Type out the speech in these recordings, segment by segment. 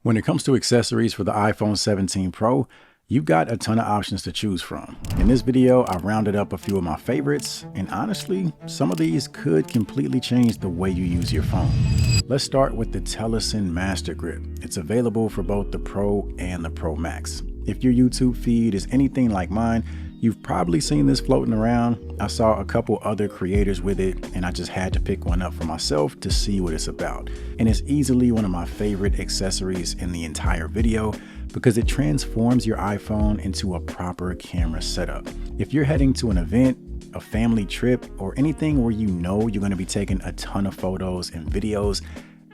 When it comes to accessories for the iPhone 17 Pro, you've got a ton of options to choose from. In this video, I rounded up a few of my favorites, and honestly, some of these could completely change the way you use your phone. Let's start with the Telesin Master Grip. It's available for both the Pro and the Pro Max. If your YouTube feed is anything like mine, you've probably seen this floating around. I saw a couple other creators with it, and I just had to pick one up for myself to see what it's about. And it's easily one of my favorite accessories in the entire video because it transforms your iPhone into a proper camera setup. If you're heading to an event, a family trip, or anything where you know you're going to be taking a ton of photos and videos,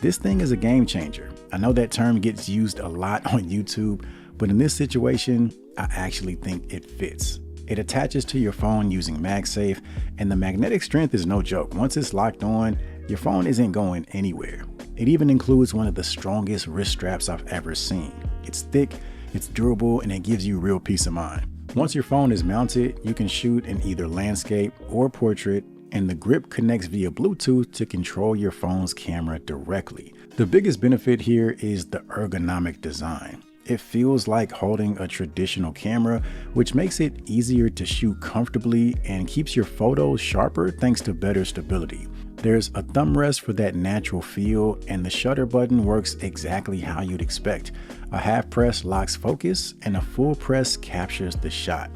this thing is a game changer. I know that term gets used a lot on YouTube, but in this situation, I actually think it fits. It attaches to your phone using MagSafe, and the magnetic strength is no joke. Once it's locked on, your phone isn't going anywhere. It even includes one of the strongest wrist straps I've ever seen. It's thick, it's durable, and it gives you real peace of mind. Once your phone is mounted, you can shoot in either landscape or portrait, and the grip connects via Bluetooth to control your phone's camera directly. The biggest benefit here is the ergonomic design. It feels like holding a traditional camera, which makes it easier to shoot comfortably and keeps your photos sharper thanks to better stability. There's a thumb rest for that natural feel, and the shutter button works exactly how you'd expect. A half press locks focus, and a full press captures the shot.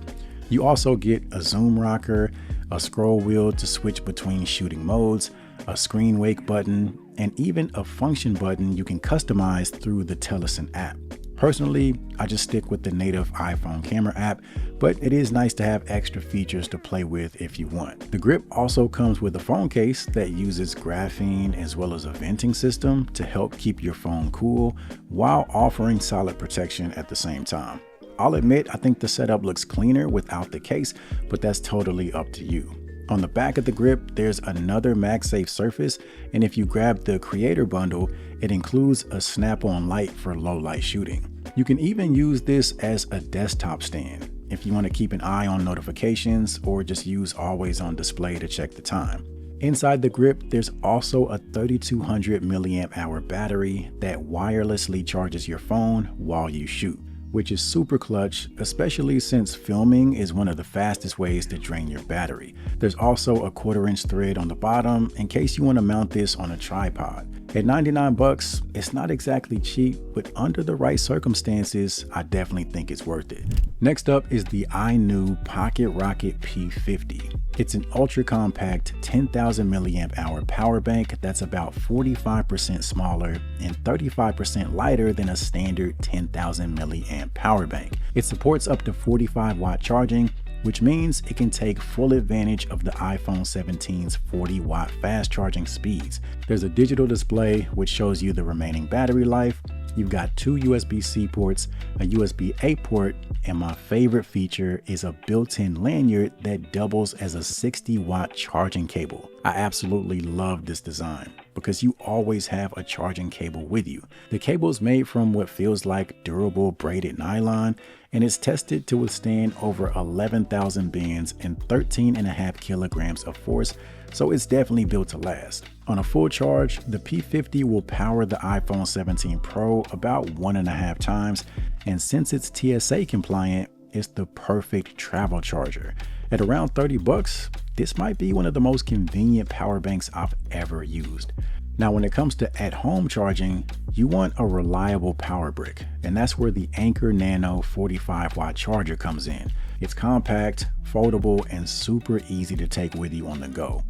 You also get a zoom rocker, a scroll wheel to switch between shooting modes, a screen wake button, and even a function button you can customize through the Telesin app. Personally, I just stick with the native iPhone camera app, but it is nice to have extra features to play with if you want. The grip also comes with a phone case that uses graphene as well as a venting system to help keep your phone cool while offering solid protection at the same time. I'll admit, I think the setup looks cleaner without the case, but that's totally up to you. On the back of the grip, there's another MagSafe surface, and if you grab the Creator Bundle, it includes a snap-on light for low-light shooting. You can even use this as a desktop stand if you want to keep an eye on notifications or just use always on display to check the time. Inside the grip, there's also a 3200 milliamp hour battery that wirelessly charges your phone while you shoot, which is super clutch, especially since filming is one of the fastest ways to drain your battery. There's also a 1/4-inch thread on the bottom in case you want to mount this on a tripod. At $99, it's not exactly cheap, but under the right circumstances, I definitely think it's worth it. Next up is the INIU Pocket Rocket P50. It's an ultra compact 10,000 milliamp hour power bank that's about 45% smaller and 35% lighter than a standard 10,000 milliamp power bank. It supports up to 45 watt charging, which means it can take full advantage of the iPhone 17's 40 watt fast charging speeds. There's a digital display which shows you the remaining battery life. You've got 2 USB-C ports, a USB-A port, and my favorite feature is a built-in lanyard that doubles as a 60 watt charging cable. I absolutely love this design because you always have a charging cable with you. The cable is made from what feels like durable braided nylon, and it's tested to withstand over 11,000 bends and 13.5 kilograms of force, so it's definitely built to last. On a full charge, the P50 will power the iPhone 17 Pro about 1.5 times, and since it's TSA compliant, it's the perfect travel charger. At around $30, this might be one of the most convenient power banks I've ever used. Now, when it comes to at-home charging, you want a reliable power brick, and that's where the Anker Nano 45 watt charger comes in. It's compact, foldable, and super easy to take with you on the go.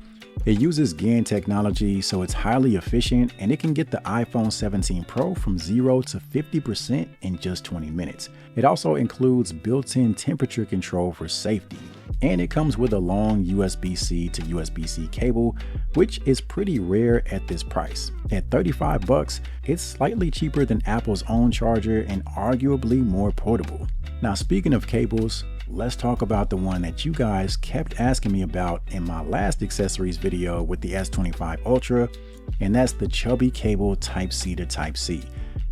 It uses GaN technology, so it's highly efficient, and it can get the iPhone 17 Pro from 0 to 50% in just 20 minutes. It also includes built-in temperature control for safety, and it comes with a long USB-C to USB-C cable, which is pretty rare at this price. At $35, it's slightly cheaper than Apple's own charger and arguably more portable. Now, speaking of cables, let's talk about the one that you guys kept asking me about in my last accessories video with the S25 Ultra, and that's the ChubbyCable Type-C to Type-C.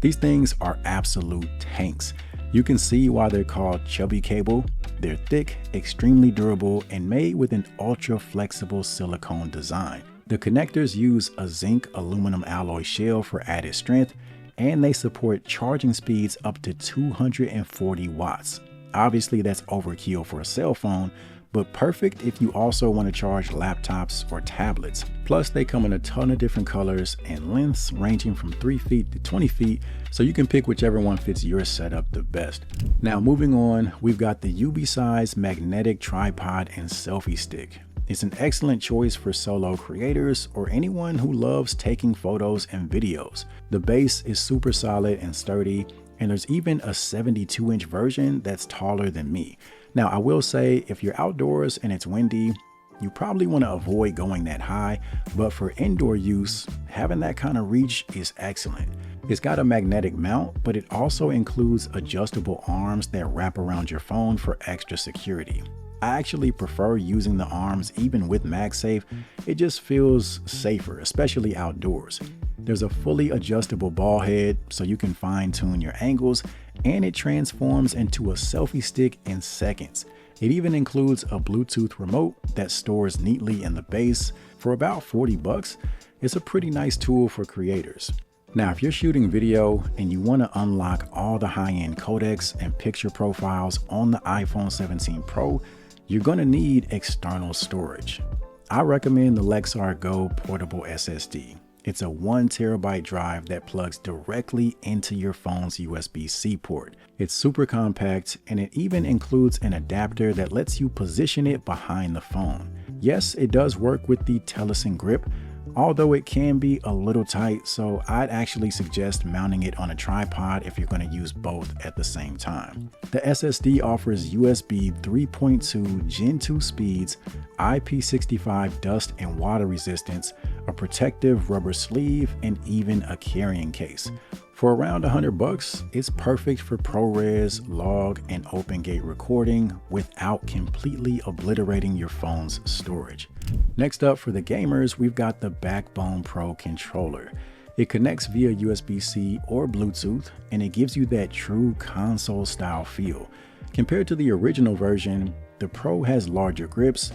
These things are absolute tanks. You can see why they're called Chubby Cable. They're thick, extremely durable, and made with an ultra flexible silicone design. The connectors use a zinc aluminum alloy shell for added strength, and they support charging speeds up to 240 watts. Obviously, that's overkill for a cell phone, but perfect if you also want to charge laptops or tablets. Plus, they come in a ton of different colors and lengths ranging from 3 feet to 20 feet, so you can pick whichever one fits your setup the best. Now, moving on, we've got the UBeesize Magnetic Tripod and Selfie Stick. It's an excellent choice for solo creators or anyone who loves taking photos and videos. The base is super solid and sturdy, and there's even a 72-inch version that's taller than me. Now, I will say if you're outdoors and it's windy, you probably want to avoid going that high, but for indoor use, having that kind of reach is excellent. It's got a magnetic mount, but it also includes adjustable arms that wrap around your phone for extra security. I actually prefer using the arms even with MagSafe. It just feels safer, especially outdoors. There's a fully adjustable ball head so you can fine tune your angles, and it transforms into a selfie stick in seconds. It even includes a Bluetooth remote that stores neatly in the base. For about 40 bucks, it's a pretty nice tool for creators. Now, if you're shooting video and you want to unlock all the high-end codecs and picture profiles on the iPhone 17 Pro, you're going to need external storage. I recommend the Lexar Go Portable SSD. It's a 1 terabyte drive that plugs directly into your phone's USB-C port. It's super compact, and it even includes an adapter that lets you position it behind the phone. Yes, it does work with the Telesin grip, although it can be a little tight, so I'd actually suggest mounting it on a tripod if you're going to use both at the same time. The SSD offers USB 3.2 Gen 2 speeds, IP65 dust and water resistance, a protective rubber sleeve, and even a carrying case. For around 100 bucks, it's perfect for ProRes, log, and OpenGate recording without completely obliterating your phone's storage. Next up for the gamers, we've got the Backbone Pro controller. It connects via USB-C or Bluetooth, and it gives you that true console style feel. Compared to the original version, the Pro has larger grips,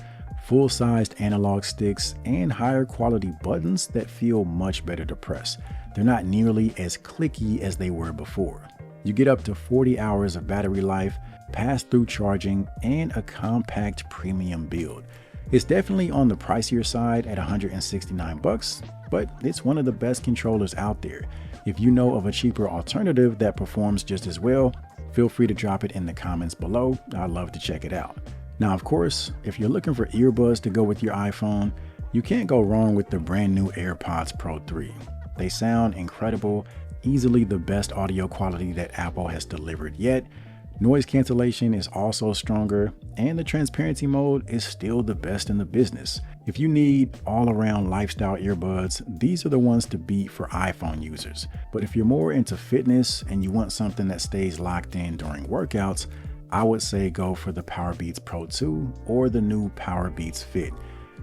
full-sized analog sticks, and higher quality buttons that feel much better to press. They're not nearly as clicky as they were before. You get up to 40 hours of battery life, pass-through charging, and a compact premium build. It's definitely on the pricier side at 169 bucks, but it's one of the best controllers out there. If you know of a cheaper alternative that performs just as well, feel free to drop it in the comments below. I'd love to check it out. Now, of course, if you're looking for earbuds to go with your iPhone, you can't go wrong with the brand new AirPods Pro 3. They sound incredible, easily the best audio quality that Apple has delivered yet. Noise cancellation is also stronger, and the transparency mode is still the best in the business. If you need all-around lifestyle earbuds, these are the ones to beat for iPhone users. But if you're more into fitness and you want something that stays locked in during workouts, I would say go for the Powerbeats Pro 2 or the new Powerbeats Fit.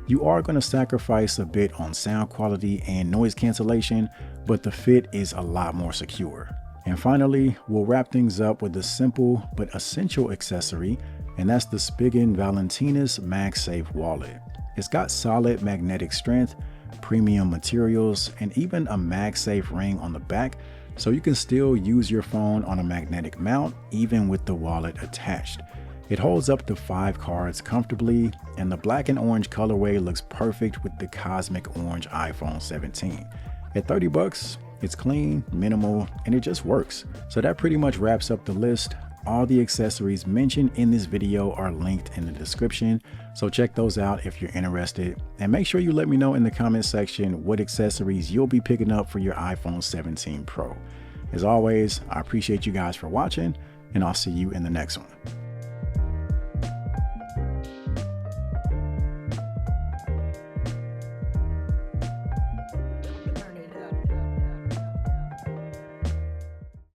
You are going to sacrifice a bit on sound quality and noise cancellation, but the Fit is a lot more secure. And finally, we'll wrap things up with a simple but essential accessory, and that's the Spigen Valentinus MagSafe wallet. It's got solid magnetic strength, premium materials, and even a MagSafe ring on the back, so you can still use your phone on a magnetic mount even with the wallet attached. It holds up to 5 cards comfortably, and the black and orange colorway looks perfect with the cosmic orange iPhone 17. At 30 bucks, it's clean, minimal, and it just works. So that pretty much wraps up the list. All the accessories mentioned in this video are linked in the description, so check those out if you're interested. And make sure you let me know in the comment section what accessories you'll be picking up for your iPhone 17 Pro. As always, I appreciate you guys for watching, and I'll see you in the next one.